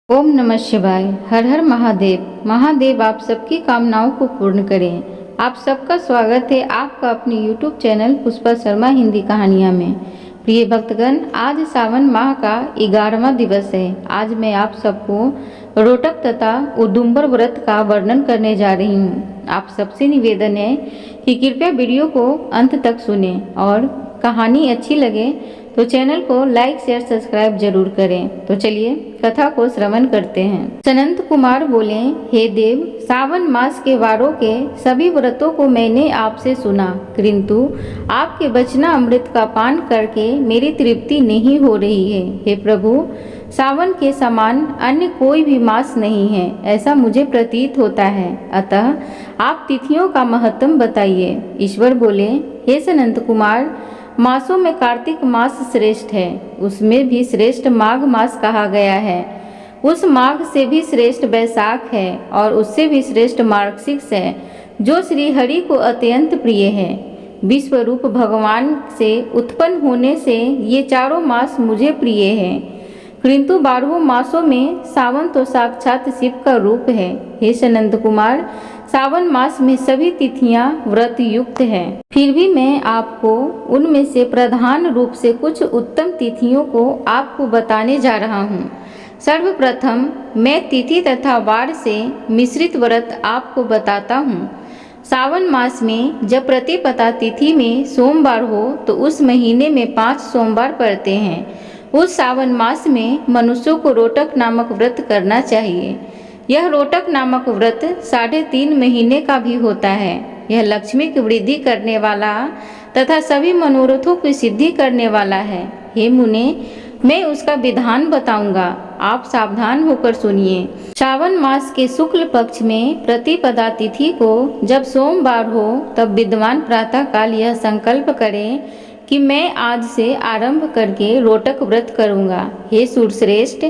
ओम नमः शिवाय। हर हर महादेव। महादेव आप सबकी कामनाओं को पूर्ण करें। आप सबका स्वागत है आपका अपने YouTube चैनल पुष्पा शर्मा हिंदी कहानियाँ में। प्रिय भक्तगण, आज सावन माह का 11वां दिवस है। आज मैं आप सबको रोटक तथा उदुम्बर व्रत का वर्णन करने जा रही हूँ। आप सबसे निवेदन है कि कृपया वीडियो को अंत तक सुने और कहानी अच्छी लगे तो चैनल को लाइक शेयर सब्सक्राइब जरूर करें। तो चलिए कथा को श्रवण करते हैं। सनंत कुमार बोले, हे देव, सावन मास के वारों के सभी व्रतों को मैंने आपसे सुना, किंतु आपके वचना अमृत का पान करके मेरी तृप्ति नहीं हो रही है। हे प्रभु, सावन के समान अन्य कोई भी मास नहीं है, ऐसा मुझे प्रतीत होता है। अतः आप तिथियों का महत्व बताइए। ईश्वर बोले, हे सनंत कुमार, मासों में कार्तिक मास श्रेष्ठ है, उसमें भी श्रेष्ठ माघ मास कहा गया है। उस माघ से भी श्रेष्ठ बैसाख है और उससे भी श्रेष्ठ मार्गशीर्ष है, जो श्री हरि को अत्यंत प्रिय है। विश्वरूप भगवान से उत्पन्न होने से ये चारों मास मुझे प्रिय हैं, किंतु 12 मासों में सावन तो साक्षात शिव का रूप है। हे सनंद कुमार, सावन मास में सभी तिथियां व्रत युक्त हैं, फिर भी मैं आपको उनमें से प्रधान रूप से कुछ उत्तम तिथियों को आपको बताने जा रहा हूँ। सर्वप्रथम मैं तिथि तथा वार से मिश्रित व्रत आपको बताता हूँ। सावन मास में जब प्रतिपदा तिथि में सोमवार हो तो उस महीने में 5 सोमवार पड़ते हैं। उस सावन मास में मनुष्यों को रोटक नामक व्रत करना चाहिए। यह रोटक नामक व्रत 3.5 महीने का भी होता है। यह लक्ष्मी की वृद्धि करने वाला तथा सभी मनोरथों की सिद्धि करने वाला है। हे मुने, मैं उसका विधान बताऊंगा, आप सावधान होकर सुनिए। श्रावण मास के शुक्ल पक्ष में प्रतिपदा तिथि को जब सोमवार हो तब विद्वान प्रातः काल यह संकल्प करें कि मैं आज से आरंभ करके रोटक व्रत करूंगा। हे सूरश्रेष्ठ,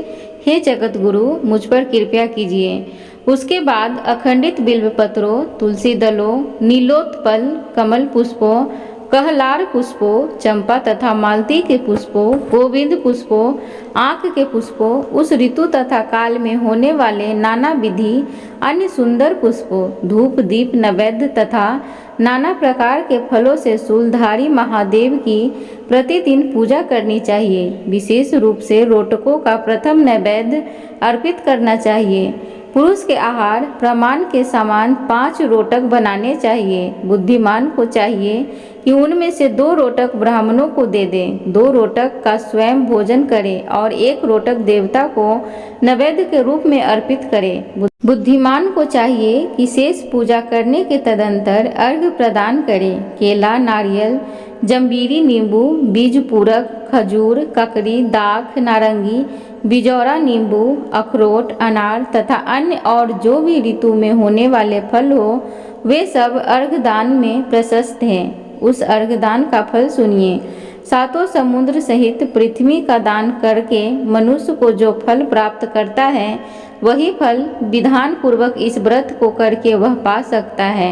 हे जगत गुरु, मुझ पर कृपा कीजिए। उसके बाद अखंडित बिल्व पत्रों, तुलसी दलों, नीलोत्पल कमल पुष्पों, कहलार पुष्पों, चंपा तथा मालती के पुष्पों, गोविंद पुष्पों, आँख के पुष्पों, उस ऋतु तथा काल में होने वाले नाना विधि अन्य सुंदर पुष्पों, धूप दीप नैवेद्य तथा नाना प्रकार के फलों से शूलधारी महादेव की प्रतिदिन पूजा करनी चाहिए। विशेष रूप से रोटकों का प्रथम नैवेद्य अर्पित करना चाहिए। पुरुष के आहार प्रमाण के समान 5 रोटक बनाने चाहिए। बुद्धिमान को चाहिए कि उनमें से 2 रोटक ब्राह्मणों को दे दें, 2 रोटक का स्वयं भोजन करें और 1 रोटक देवता को नैवेद्य के रूप में अर्पित करें। बुद्धिमान को चाहिए कि शेष पूजा करने के तदंतर अर्घ्य प्रदान करें। केला, नारियल, जंबीरी, नींबू, बीज पूरक, खजूर, ककड़ी, दाख, नारंगी, बिजौरा, नींबू, अखरोट, अनार तथा अन्य और जो भी ऋतु में होने वाले फल हो, वे सब अर्घदान में प्रशस्त हैं। उस अर्घदान का फल सुनिए। 7 समुद्र सहित पृथ्वी का दान करके मनुष्य को जो फल प्राप्त करता है, वही फल विधान पूर्वक इस व्रत को करके वह पा सकता है।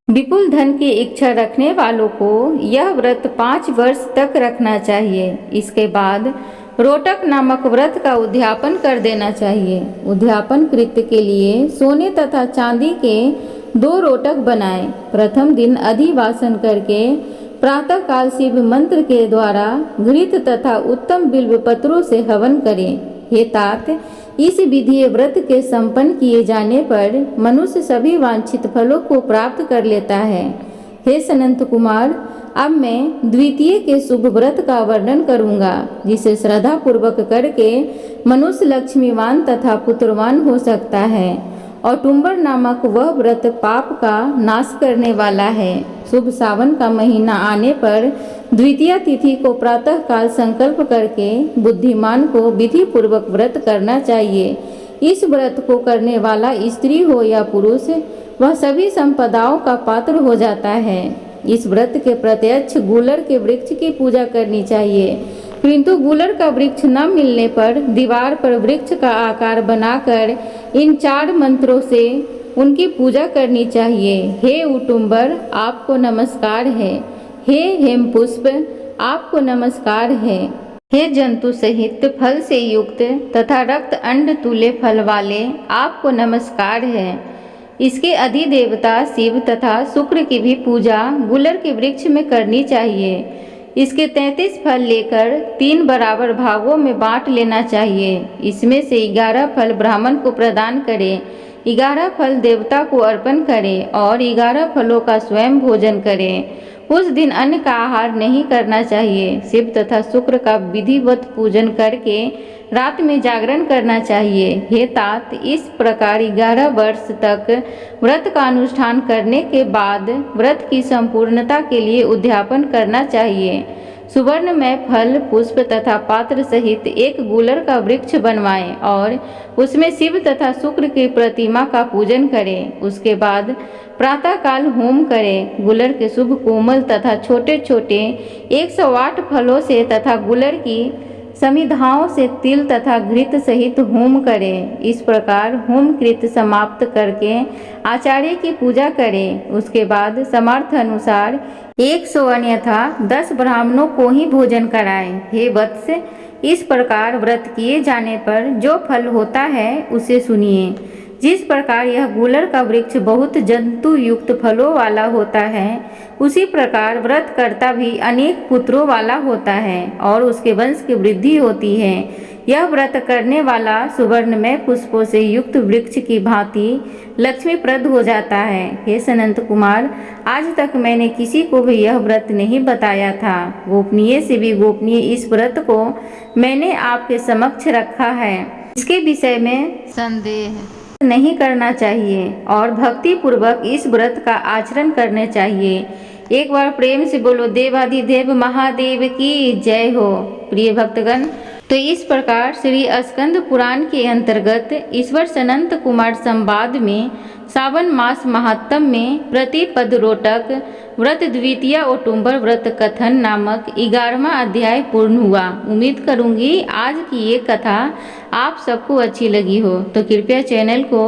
विपुल धन की इच्छा रखने वालों को यह व्रत 5 वर्ष तक रखना चाहिए। इसके बाद रोटक नामक व्रत का उद्यापन कर देना चाहिए। उद्यापन कृत्य के लिए सोने तथा चांदी के 2 रोटक बनाएं। प्रथम दिन अधिवासन करके प्रातः काल शिव मंत्र के द्वारा घृत तथा उत्तम बिल्व पत्रों से हवन करें। हे तात, इस विधि व्रत के संपन्न किए जाने पर मनुष्य सभी वांछित फलों को प्राप्त कर लेता है। हे सनंत कुमार, अब मैं द्वितीय के शुभ व्रत का वर्णन करूंगा, जिसे श्रद्धा पूर्वक करके मनुष्य लक्ष्मीवान तथा पुत्रवान हो सकता है। औटुम्बर नामक वह व्रत पाप का नाश करने वाला है। शुभ सावन का महीना आने पर द्वितीय तिथि को प्रातः काल संकल्प करके बुद्धिमान को विधि पूर्वक व्रत करना चाहिए। इस व्रत को करने वाला स्त्री हो या पुरुष, वह सभी संपदाओं का पात्र हो जाता है। इस व्रत के प्रत्यक्ष गूलर के वृक्ष की पूजा करनी चाहिए, किंतु गूलर का वृक्ष न मिलने पर दीवार पर वृक्ष का आकार बनाकर इन 4 मंत्रों से उनकी पूजा करनी चाहिए। हे उटुम्बर, आपको नमस्कार है। हे हेमपुष्प, आपको नमस्कार है। हे जंतु सहित फल से युक्त तथा रक्त अंड तुल्य फल वाले, आपको नमस्कार है। इसके अधिदेवता शिव तथा शुक्र की भी पूजा गुलर के वृक्ष में करनी चाहिए। इसके 33 फल लेकर 3 बराबर भागों में बांट लेना चाहिए। इसमें से 11 फल ब्राह्मण को प्रदान करें, 11 फल देवता को अर्पण करें और 11 फलों का स्वयं भोजन करें। उस दिन अन्न का आहार नहीं करना चाहिए। शिव तथा शुक्र का विधिवत पूजन करके रात में जागरण करना चाहिए। हे तात, इस प्रकार 11 वर्ष तक व्रत का अनुष्ठान करने के बाद व्रत की संपूर्णता के लिए उद्यापन करना चाहिए। सुवर्ण में फल, पुष्प तथा पात्र सहित एक गुलर का वृक्ष बनवाएं और उसमें शिव तथा शुक्र की प्रतिमा का पूजन करें। उसके बाद प्रातःकाल होम करें। गुलर के शुभ कोमल तथा छोटे छोटे 108 फलों से तथा गुलर की समिधाओं से तिल तथा घृत सहित होम करें। इस प्रकार होम कृत समाप्त करके आचार्य की पूजा करें। उसके बाद समर्थ अनुसार 100 अन्यथा 10 ब्राह्मणों को ही भोजन कराएं। हे वत्स, इस प्रकार व्रत किए जाने पर जो फल होता है उसे सुनिए। जिस प्रकार यह गुलर का वृक्ष बहुत जंतु युक्त फलों वाला होता है, उसी प्रकार व्रत करता भी अनेक पुत्रों वाला होता है और उसके वंश की वृद्धि होती है। यह व्रत करने वाला सुवर्ण में पुष्पों से युक्त वृक्ष की भांति लक्ष्मीप्रद हो जाता है। हे सनंत कुमार, आज तक मैंने किसी को भी यह व्रत नहीं बताया था। गोपनीय से भी गोपनीय इस व्रत को मैंने आपके समक्ष रखा है। इसके विषय में संदेह नहीं करना चाहिए और भक्ति पूर्वक इस व्रत का आचरण करने चाहिए। एक बार प्रेम से बोलो देवाधिदेव महादेव की जय हो। प्रिय भक्तगण, तो इस प्रकार श्री स्कंद पुराण के अंतर्गत ईश्वर सनंत कुमार संवाद में सावन मास महात्म में प्रतिपद रोटक व्रत द्वितीय औटुंबर व्रत कथन नामक 11वां अध्याय पूर्ण हुआ। उम्मीद करूंगी आज की ये कथा आप सबको अच्छी लगी हो, तो कृपया चैनल को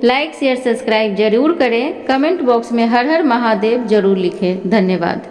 लाइक शेयर सब्सक्राइब जरूर करें। कमेंट बॉक्स में हर हर महादेव जरूर लिखें। धन्यवाद।